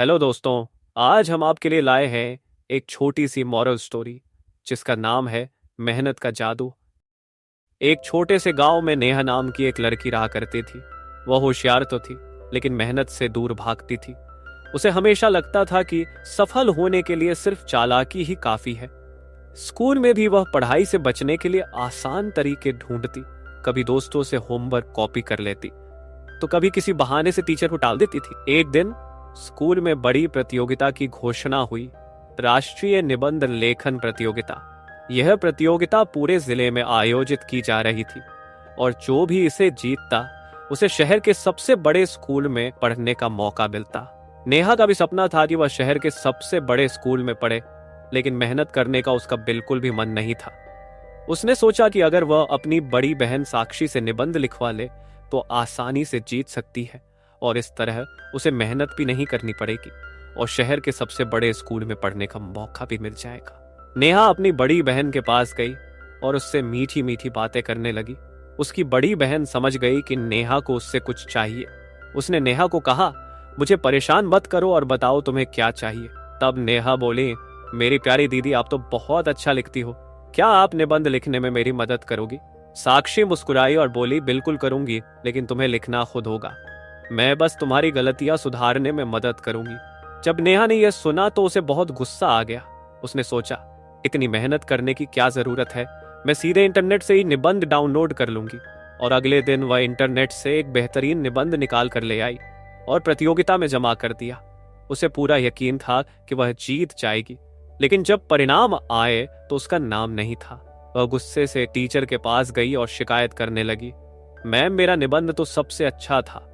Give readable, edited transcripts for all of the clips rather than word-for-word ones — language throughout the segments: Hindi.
हेलो दोस्तों। आज हम आपके लिए लाए हैं एक छोटी सी मॉरल स्टोरी जिसका नाम है मेहनत का जादू। एक छोटे से गांव में नेहा नाम की एक लड़की रहा करती थी। वह होशियार तो थी लेकिन मेहनत से दूर भागती थी। उसे हमेशा लगता था कि सफल होने के लिए सिर्फ चालाकी ही काफी है। स्कूल में भी वह पढ़ाई से बचने के लिए आसान तरीके ढूंढती। कभी दोस्तों से होमवर्क कॉपी कर लेती तो कभी किसी बहाने से टीचर को टाल देती थी। एक दिन स्कूल में बड़ी प्रतियोगिता की घोषणा हुई, राष्ट्रीय निबंध लेखन प्रतियोगिता। यह प्रतियोगिता पूरे जिले में आयोजित की जा रही थी और जो भी इसे जीतता उसे शहर के सबसे बड़े स्कूल में पढ़ने का मौका मिलता। नेहा का भी सपना था कि वह शहर के सबसे बड़े स्कूल में पढ़े, लेकिन मेहनत करने का उसका बिल्कुल भी मन नहीं था। उसने सोचा कि अगर वह अपनी बड़ी बहन साक्षी से निबंध लिखवा ले तो आसानी से जीत सकती है और इस तरह उसे मेहनत भी नहीं करनी पड़ेगी और शहर के सबसे बड़े स्कूल में पढ़ने का मौका भी मिल जाएगा। नेहा अपनी बड़ी बहन के पास गई और उससे मीठी मीठी बातें करने लगी। उसकी बड़ी बहन समझ गई कि नेहा को उससे कुछ चाहिए। उसने नेहा को कहा, मुझे परेशान मत करो और बताओ तुम्हें क्या चाहिए। तब नेहा बोली, मेरी प्यारी दीदी, आप तो बहुत अच्छा लिखती हो, क्या आप निबंध लिखने में मेरी मदद करोगी? साक्षी मुस्कुराई और बोली, बिल्कुल करूंगी, लेकिन तुम्हें लिखना खुद होगा। मैं बस तुम्हारी गलतियां सुधारने में मदद करूंगी। जब नेहा ने यह सुना तो उसे बहुत गुस्सा आ गया। उसने सोचा, इतनी मेहनत करने की क्या जरूरत है, मैं सीधे इंटरनेट से ही निबंध डाउनलोड कर लूंगी। और अगले दिन वह इंटरनेट से एक बेहतरीन निबंध निकाल कर ले आई और प्रतियोगिता में जमा कर दिया। उसे पूरा यकीन था कि वह जीत जाएगी, लेकिन जब परिणाम आए तो उसका नाम नहीं था। वह गुस्से से टीचर के पास गई और शिकायत करने लगी, मैम, मेरा निबंध तो सबसे अच्छा था,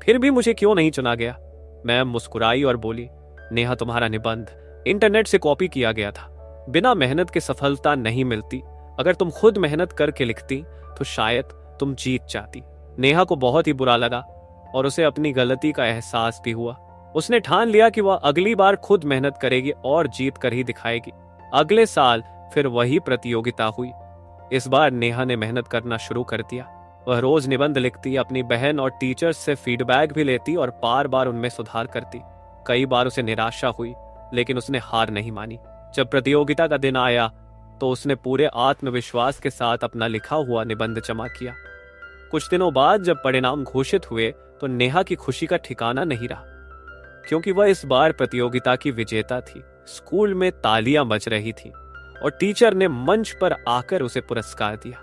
फिर भी मुझे क्यों नहीं चुना गया? मैम मुस्कुराई और बोली, नेहा, तुम्हारा निबंध इंटरनेट से कॉपी किया गया था। बिना मेहनत के सफलता नहीं मिलती। अगर तुम खुद मेहनत करके लिखती तो शायद तुम जीत जाती। नेहा को बहुत ही बुरा लगा और उसे अपनी गलती का एहसास भी हुआ। उसने ठान लिया कि वह अगली बार खुद मेहनत करेगी और जीत कर ही दिखाएगी। अगले साल फिर वही प्रतियोगिता हुई। इस बार नेहा ने मेहनत करना शुरू कर दिया। वह रोज निबंध लिखती, अपनी बहन और टीचर्स से फीडबैक भी लेती और बार बार उनमें सुधार करती। कई बार उसे निराशा हुई, लेकिन उसने हार नहीं मानी। जब प्रतियोगिता का दिन आया तो उसने पूरे आत्मविश्वास के साथ अपना लिखा हुआ निबंध जमा किया। कुछ दिनों बाद जब परिणाम घोषित हुए तो नेहा की खुशी का ठिकाना नहीं रहा, क्योंकि वह इस बार प्रतियोगिता की विजेता थी। स्कूल में तालियां बज रही थी और टीचर ने मंच पर आकर उसे पुरस्कार दिया।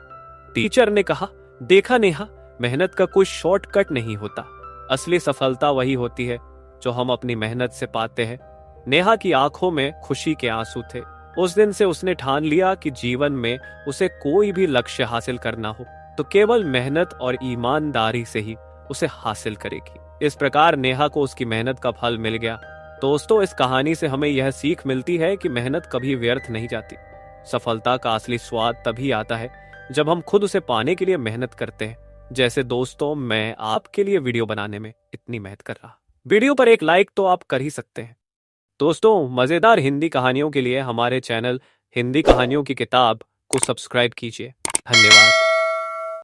टीचर ने कहा, देखा नेहा, मेहनत का कोई शॉर्टकट नहीं होता। असली सफलता वही होती है जो हम अपनी मेहनत से पाते हैं। नेहा की आंखों में खुशी के आंसू थे। उस दिन से उसने ठान लिया कि जीवन में उसे कोई भी लक्ष्य हासिल करना हो तो केवल मेहनत और ईमानदारी से ही उसे हासिल करेगी। इस प्रकार नेहा को उसकी मेहनत का फल मिल गया। दोस्तों, इस कहानी से हमें यह सीख मिलती है कि मेहनत कभी व्यर्थ नहीं जाती। सफलता का असली स्वाद तभी आता है जब हम खुद उसे पाने के लिए मेहनत करते हैं। जैसे दोस्तों, मैं आपके लिए वीडियो बनाने में इतनी मेहनत कर रहा। वीडियो पर एक लाइक तो आप कर ही सकते हैं। दोस्तों, मजेदार हिंदी कहानियों के लिए हमारे चैनल हिंदी कहानियों की किताब को सब्सक्राइब कीजिए। धन्यवाद।